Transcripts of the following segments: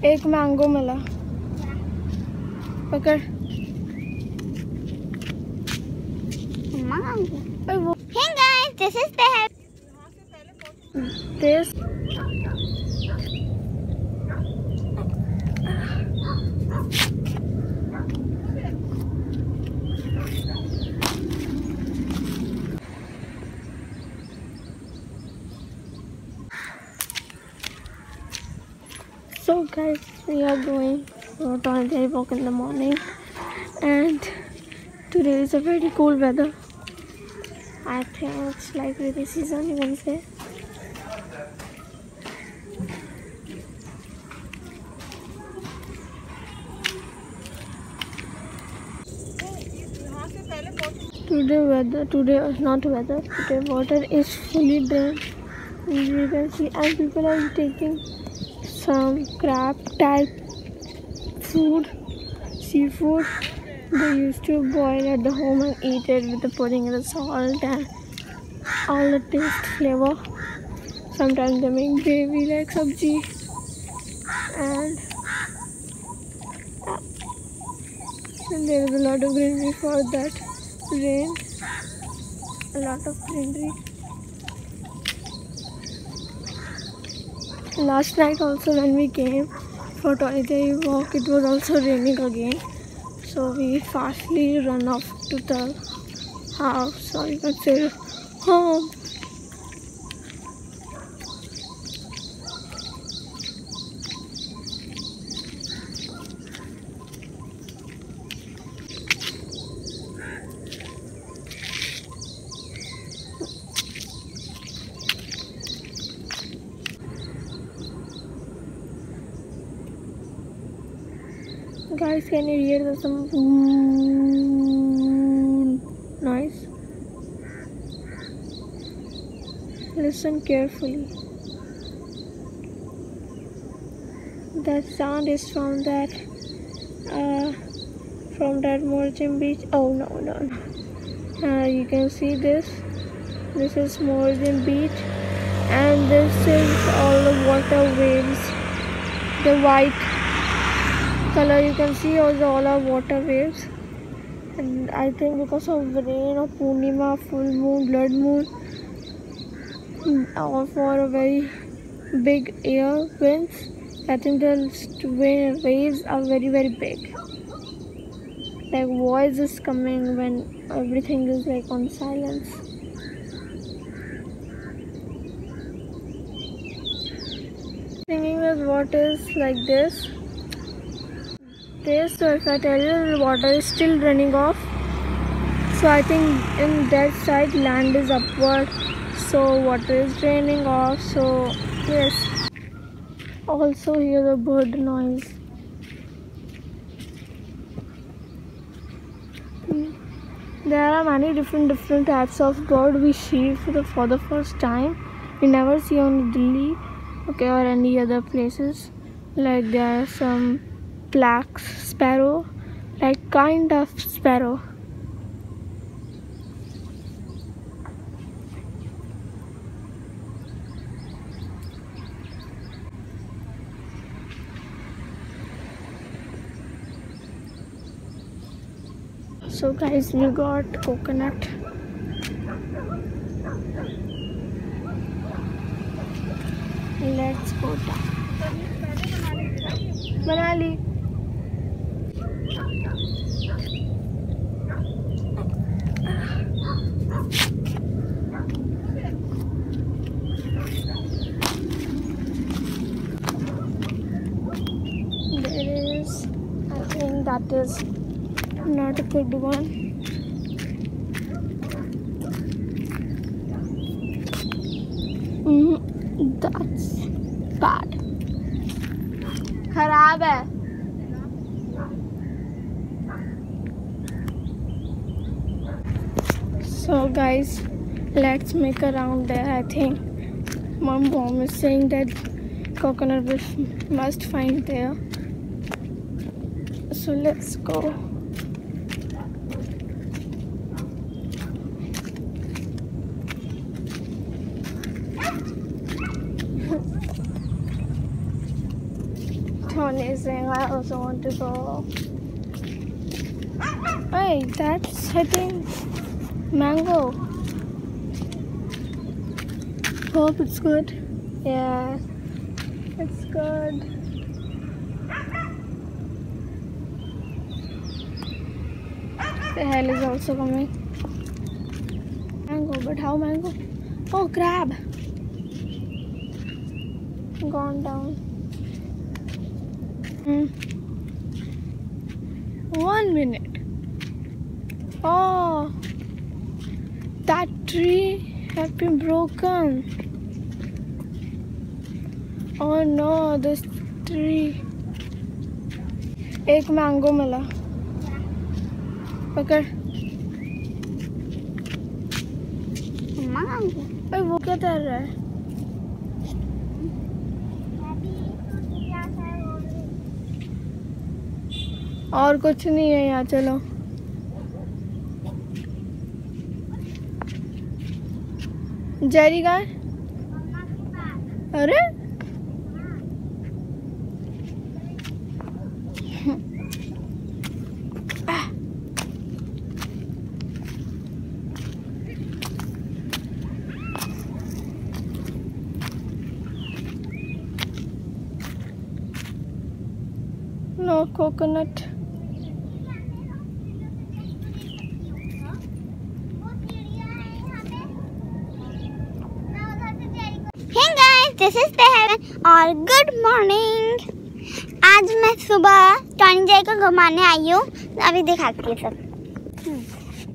एक मैंगो मिला, पकड़। Hey guys, this is the this So guys, we are going for a solitary walk in the morning, and today is a very cool weather. I think it's like rainy season, you can say. Today water is fully drained. You can see, and people are taking some crab type food, seafood. They used to boil at the home and eat it with the pudding and the salt and all the taste flavor. Sometimes they make gravy like sabji, and there is a lot of greenery for that rain. A lot of greenery. Last night also when we came for solitary walk, it was also raining again. So we fastly run off to the house, or you can say home. Guys, can you hear the some noise? Listen carefully. That sound is from that Morgan beach. Oh no. You can see this. This is Morgan beach, and this is all the water waves. The white color you can see also all our water waves, and I think because of rain or Purnima, full moon, blood moon, or for a very big air winds, I think the waves are very big. Like voice is coming when everything is like on silence. Thinking that what is like this. So if I tell you, the water is still running off, so I think in that side land is upward, so water is draining off. So yes, also hear the bird noise. There are many different types of bird we see for the first time. We never see on Delhi, okay, or any other places. Like there are some black sparrow, like kind of sparrow. So guys, we got coconut. Let's go down. Manali. I think that is not a good one. That's bad. खराब है. So guys, let's make a round there. I think my mom is saying that coconut we must find there. So let's go. amazing. I also want to go. Hey, that's hitting mango. Hope it's good. Yeah, it's good. The hell is also coming. Mango, but how mango? Oh, crab. Gone down. 1 minute. Oh, that tree has been broken. Oh no, this tree. एक mango मिला. पकड़. Mango. अरे वो क्या तैर रहा है? और कुछ नहीं है यहाँ. चलो. जेरी का. अरे नो कोकोनट. दिस इज पहल और गुड मॉर्निंग. आज मैं सुबह टॉनी जय को घुमाने आई हूँ. अभी दिखाती हूँ सब.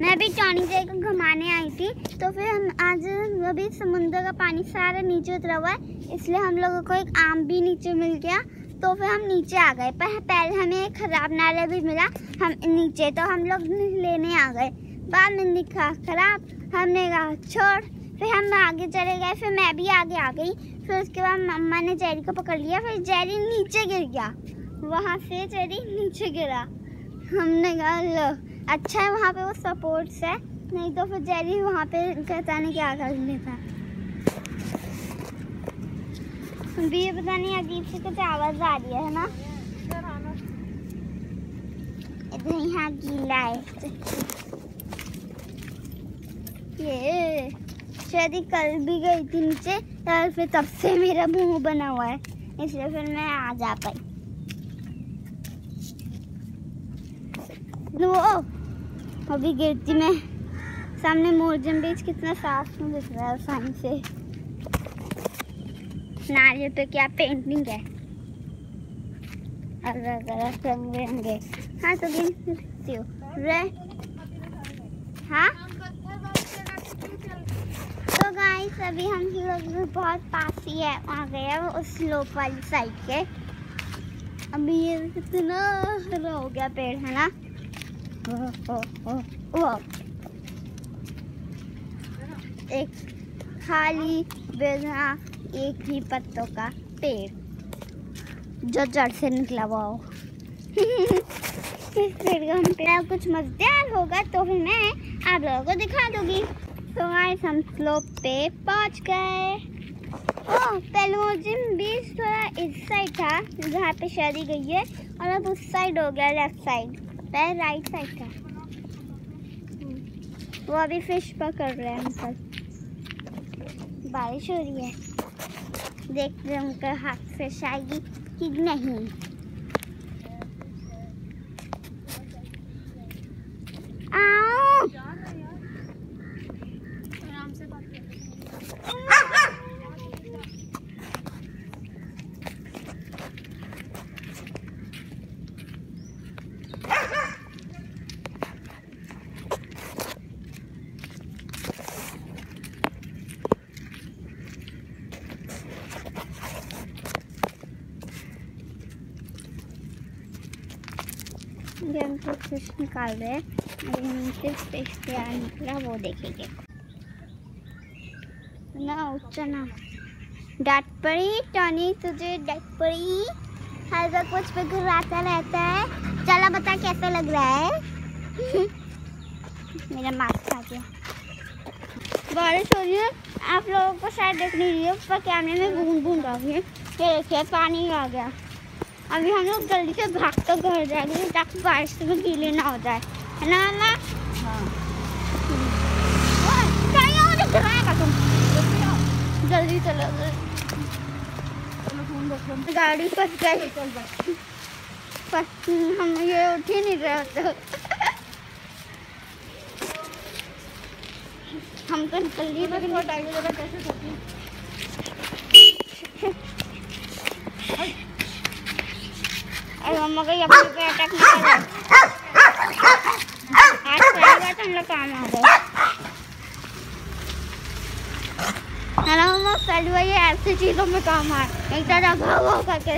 मैं अभी टॉनी जय को घुमाने आई थी. तो फिर हम आज अभी समुद्र का पानी सारा नीचे उतरा हुआ है, इसलिए हम लोगों को एक आम भी नीचे मिल गया. तो फिर हम नीचे आ गए. पहले हमें एक खराब नारियल भी मिला हम नीचे, तो हम लोग लेने आ गए. बाद में दिखा खराब, हमने कहा छोड़. फिर हम आगे चले गए. फिर मैं भी आगे आ गई. फिर उसके बाद मम्मा ने जेरी को पकड़ लिया. फिर जेरी नीचे गिर गया. वहाँ से जेरी नीचे गिरा. हमने कहा लो अच्छा है वहाँ पे वो सपोर्ट्स है, नहीं तो फिर जेरी वहाँ पे कहता नहीं क्या कर लेता. अभी ये पता नहीं अजीब सी कुछ आवाज आ रही है ना. इधर यहाँ गीला है. ये शायद कल भी गई थी नीचे, और फिर तब से मेरा मुंह बना हुआ है, इसलिए फिर मैं आ जा पाई. वो अभी गिरती मैं. सामने मोरजम बीच कितना साफ दिख रहा है साइन से. नारियल पे क्या पेंटिंग है, अलग अलग रंग बिरंगे. हाँ तो गिन सकती हूँ. हाँ तो गाइस अभी हम लोग बहुत पास ही है आ गए हैं उस स्लोप वाली साइड के. अभी ये कितना हरा हो गया पेड़ है ना. वो एक खाली बेघा एक ही पत्तों का पेड़ जो जड़ से निकला हुआ हो. इस पेड़ का हम पेड़ कुछ मजेदार होगा तो फिर मैं आप लोगों को दिखा दूंगी. तो गाइस हम स्लोप पे पहुंच गए. पेलोजिम बीच थोड़ा इस साइड था जहाँ पे शादी गई है, और अब उस साइड हो गया लेफ्ट साइड. पहले राइट साइड था. वो अभी फिश पकड़ रहे हैं अंकल. बारिश हो रही है. देखते हैं उनका हाथ फिश आएगी कि नहीं. आओ हम तो फिश निकाल रहे हैं. अभी नीचे फिश क्या निकला वो देखेंगे ना. चना डांट पड़ी टॉनी तुझे. डांट पड़ी. हर वक्त कुछ पे घुराता रहता है. चला बता कैसा लग रहा है. मेरा मास्क खा गया. बारिश हो रही है. आप लोगों को शायद दिख नहीं रही है पर कैमरे में बूंद बूंद आ गई है. ये देखिए पानी आ गया. अभी हम लोग जल्दी से भाग कर घर जाएंगे ताकि बारिश में गीले ना हो जाए, है ना मम्मा? हाँ। मुझे गिराएगा तुम, जल्दी चलो। गाड़ी फंस गई, हम ये उठ ही नहीं रहे होते। हम तो निकल लिए लेकिन कैसे और मम्मा को अपने पे अटैक नहीं कर, आज पहली बार हम लोग काम आ गए, है ना मम्मा? पहली बार ये ऐसी चीजों में काम आए, एक तरह भाव करके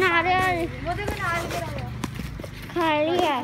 नारियल खाली है।